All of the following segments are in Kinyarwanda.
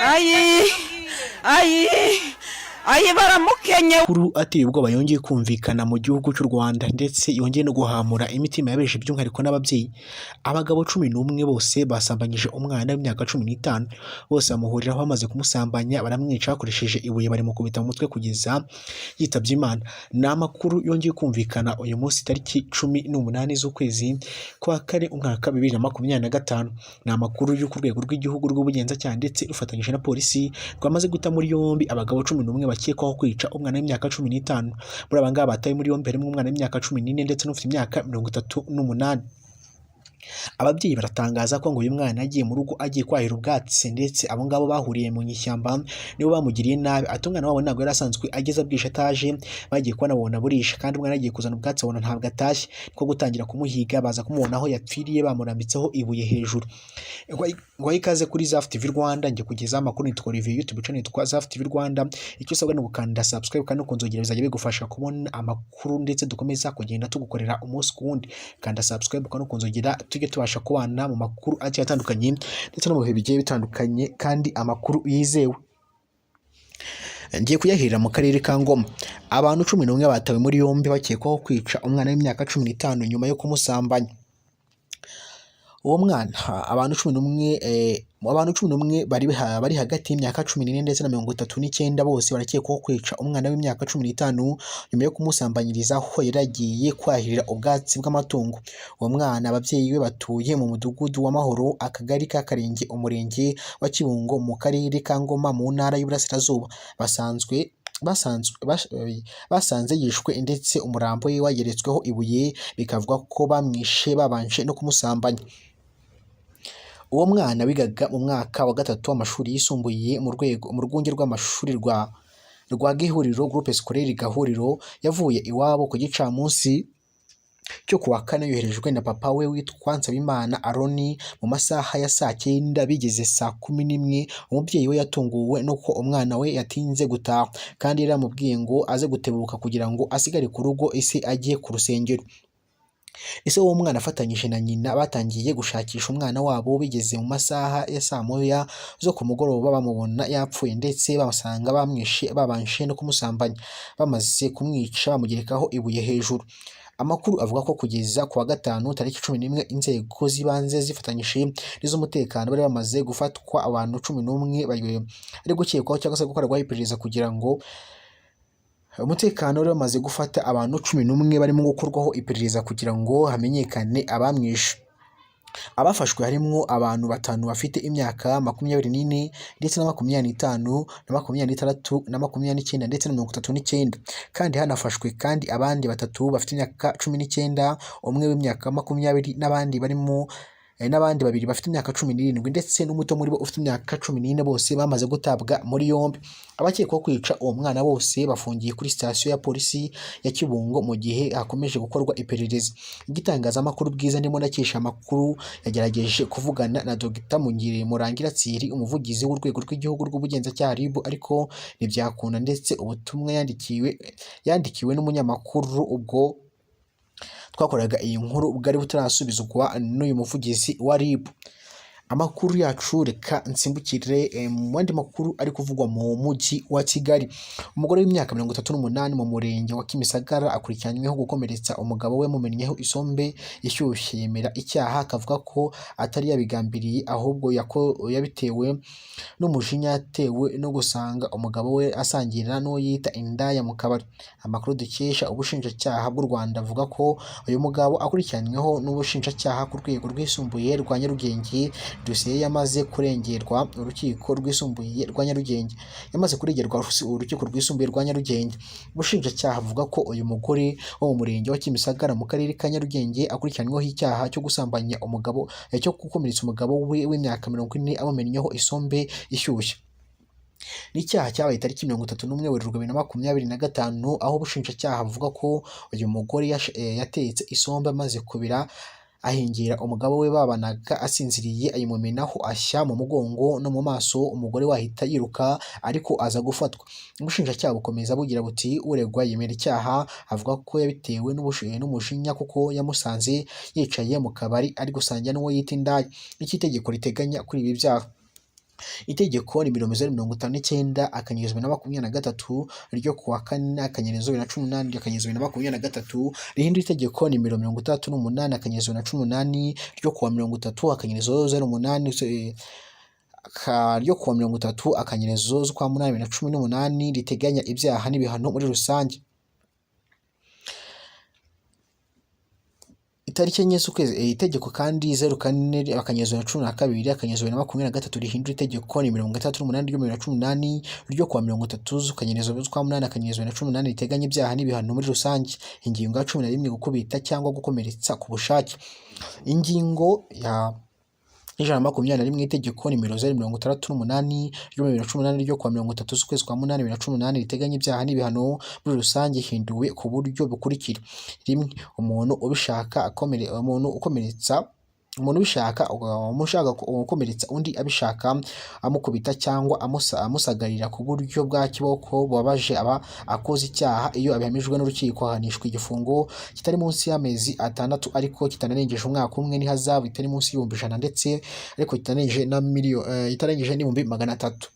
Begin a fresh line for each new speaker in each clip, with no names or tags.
ayi ayi ayi baramukenye.
Kuru ateye ubwoba yongeye kumvikana mu gihugu cy'u Rwanda ndetse yongeye no guhamura imitima yabeje by'umwihariko n'ababyeyi. Abagabo 11 bose basambanyije umwana w'imyaka 15 bose bamuhuriraho bamaze kumusambanya baramwica bakoresheje ibuye bari mukubita mu mutwe kugeza yitabye Imana. Ni amakuru yongeye kumvikana uyu munsi tariki 18 z'ukwezi kwa kane umwaka 2025. Ni amakuru yo ku rwego rw'igihugu rw'ubugenzacyaha ndetse rufatanyije na polisi rwamaze guta muri yombi abagabo 11 bakekwaho kwica umwana w'imyaka 15. Muri aba ngaba batawe muri yombi harimo umwana w'imyaka 14 ndetse n'ufite imyaka 38. Ababyeyi baratangaza ko ngo uyu mwana yagiye mu rugo agiye kwahira ubwatsi ndetse abo ngabo bahuriye mu nyishyamba nibo bamugiriye nabi. Ati umwana wabo ntabwo yari asanzwe ageze bwisha ataje, bagiye kubona babona burisha kandi umwana yagiye kuzana ubwatsi abona ntabwo atashye, ko gutangira kumuhiga baza kumubona aho yapfiriye bamurambitseho ibuye hejuru. Ngo ikaze kuri Zaf TV Rwanda, njye kugezaho amakuru nitwa Olivier, YouTube channel twa Zaf TV Rwanda. Icyo usabwa ni gukanda subscribe kandi no kunzogera bizajya bigufasha kubona amakuru ndetse dukomeza kugenda tugukorera umunsi ku wundi. Kanda subscribe kandi no kunzogera tujye tubasha kubana mu makuru agiye atandukanye ndetse no mu bihe bigiye bitandukanye kandi amakuru yizewe. Ngiye kuyahirira mu karere ka Ngoma. Abantu 11 batawe muri yombi bakekwaho kwica umwana w'imyaka 15 nyuma yo kumusambanya. Uwo mwana abantu 11 bari hagati y'imyaka 14 ndetse na 39 bose barakekwaho kwica umwana w'imyaka 15 nyuma yo kumusambanyiriza aho yaragiye kwahirira ubwatsi bw'amatungo. Uwo mwana ababyeyi be batuye mu mudugudu wa Mahoro, akagari ka Karenge, umurenge wa Kibungo, mu karere ka Ngoma, mu ntara y'Iburasirazuba. Basanze yishwe ndetse umurambo we wageretsweho ibuye, bikavuga ko bamwishe babanje no kumusambanya. Uwo mwana wigaga mu mwaka wa 3 w'amashuri yisumbuye mu rwunge rw'amashuri rwa Gihuriro Groupe Scolaire Gahuriro, yavuye iwabo ku gicamunsi cyo kuwa kane yoherejwe na papa we witwa Nsabimana Aroni mu masaha ya saa 9 bigeze saa 11. Umubyeyi we yatunguwe nuko umwana we yatinze gutaha kandi yaramubwiye ngo aze gutebuka kugira ngo asigare ku rugo ese ajye ku rusengero. Ese uwo mwana afatanyije na nyina batangiye gushakisha umwana wabo, bigeze mu masaha ya saa 1 zo ku mugoroba bamubona yapfuye ndetse bamusanga bamwishe babanje no kumusambanya, bamaze kumwica bamugerekaho ibuye hejuru. Amakuru avuga ko kugeza ku wa gatanu tariki 11 inzego z'ibanze zifatanyije n'iz'umutekano bari bamaze gufatwa abantu 11 bari gukekwaho cyangwa se gukorerwaho iperereza kugira ngo umutekano wari wamaze gufata abantu 11 barimo gukorwaho iperereza kugira ngo hamenyekane abamwishe. Abafashwe harimo abantu 5 bafite imyaka 24 ndetse na 25 na 26 na 29 ndetse na 39, kandi hanafashwe kandi abandi 3 bafite imyaka 19, umwe w'imyaka 20 n'abandi 2 bafite imyaka 17 ndetse n'umuto muri bo ufite imyaka 14, bose bamaze gutabwa muri yombi. Abakekwaho kwica uwo mwana bose bafungiye kuri sitasiyo ya polisi ya Kibungo mu gihe hakomeje gukorwa iperereza. Igitangazamakuru Bwiza ndimo ndakesha amakuru yagerageje kuvugana na Dr Mungire Murangira Thierry, umuvugizi w'urwego rw'igihugu rw'ubugenzacyaha RIB, ariko ntibyakunda ndetse ubutumwa yandikiwe n'umunyamakuru ubwo twakoraga iyi nkuru bwari butarasubizwa n'uyu muvugizi wa RIB. Amakuru yacu reka nsimbukire mu yandi makuru ari kuvugwa mu mujyi wa Kigali. Umugore w'imyaka 38 mu murenge wa Kimisagara akurikiranyweho gukomeretsa umugabo we mumennyeho isombe ishyushye, yemera icyaha akavuga ko atari yabigambiriye ahubwo yabitewe n'umujinya yatewe no gusanga umugabo we asangira n'uwo yita indaya mu kabari. Amakuru dukesha ubushinjacyaha bw'u Rwanda avuga ko uyu mugabo akurikiranyweho n'ubushinjacyaha ku rwego rwisumbuye rwa Nyarugenge. Dosiye yamaze kurengerwa urukiko rwisumbuye rwa Nyarugenge urukiko rwisumbuye rwa Nyarugenge. Ubushinjacyaha buvuga ko uyu mugore wo mu murenge wa Kimisagara mu karere ka Nyarugenge akurikiranyweho icyaha cyo gusambanya umugabo cyo gukomeretsa umugabo we w'imyaka 40 amumennyeho isombe ishyushye. N'icyaha cyabaye tariki 31 Werurwe 2025, aho ubushinjacyaha buvuga ko uyu mugore yatetse isombe amaze kubira ahingira umugabo we babanaga asinziriye, ayimumenaho ashya mu mugongo no mu maso. Umugore wahita yiruka ariko aza gufatwa. Ubushinjacyaha bukomeza bugira buti uregwa yemera icyaha, avuga ko yabitewe n'umujinya kuko yamusanze yicaye mu kabari ari gusangira n'uwo yita indaya. Iki tegeko riteganya kuri ibi byaha. Itegeko nimero 059/2023 ryo kuwa 4/2018 ryo rihindura itegeko nimero 68/2018 ryo kuwa 30/08 ryo kuwa 30/08/2018 riteganya ibyaha n'ibihano muri rusange. Itariki enye z'ukwezi itegeko kandi 04/2012/2023 rihindura itegeko nimero 38/2018 ryo kuwa 30/08/2018 riteganya ibyaha n'ibihano muri rusange. Ingingo ya 11 gukubita cyangwa gukomeretsa ku bushake. Ingingo ya 121 itegeko nimero 068/2018 ryo kuwa 30/08/2018 riteganya ibyaha n'ibihano muri rusange hinduwe ku buryo bukurikira: 1. Umuntu ubishaka gukomeretsa undi abishaka amukubita cyangwa amusagarira ku buryo bwa kiboko bubabaje aba akoze icyaha. Iyo abihamijwe n'urukiko ahanishwa igifungo kitari munsi y'amezi 6 ariko kitanarengeje umwaka umwe n'ihazabu itari munsi y'ibihumbi 100 ndetse ariko kitarengeje n'ibihumbi 300.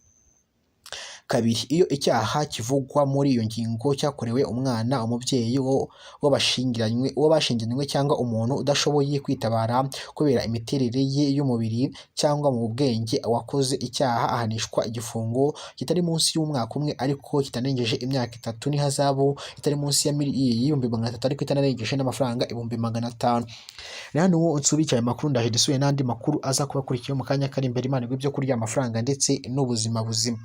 2. Iyo icyaha kivugwa muri iyo ngingo cyakorewe umwana, umubyeyi uwo bashyingiranywe cyangwa umuntu udashoboye kwitabara kubera imiterere ye y'umubiri cyangwa mu bwenge, uwakoze icyaha ahanishwa igifungo kitari munsi y'umwaka umwe ariko kitarengeje imyaka 3 n'ihazabu itari munsi y'ibihumbi 300 ariko itanarengeje n'amafaranga ibihumbi 500. Hano uwo unsubiye amakuru ndaje disuye n'andi makuru aza kuba akurikiye mu kanya kari imbere. Imana ibyo kurya amafaranga ndetse n'ubuzima buzima.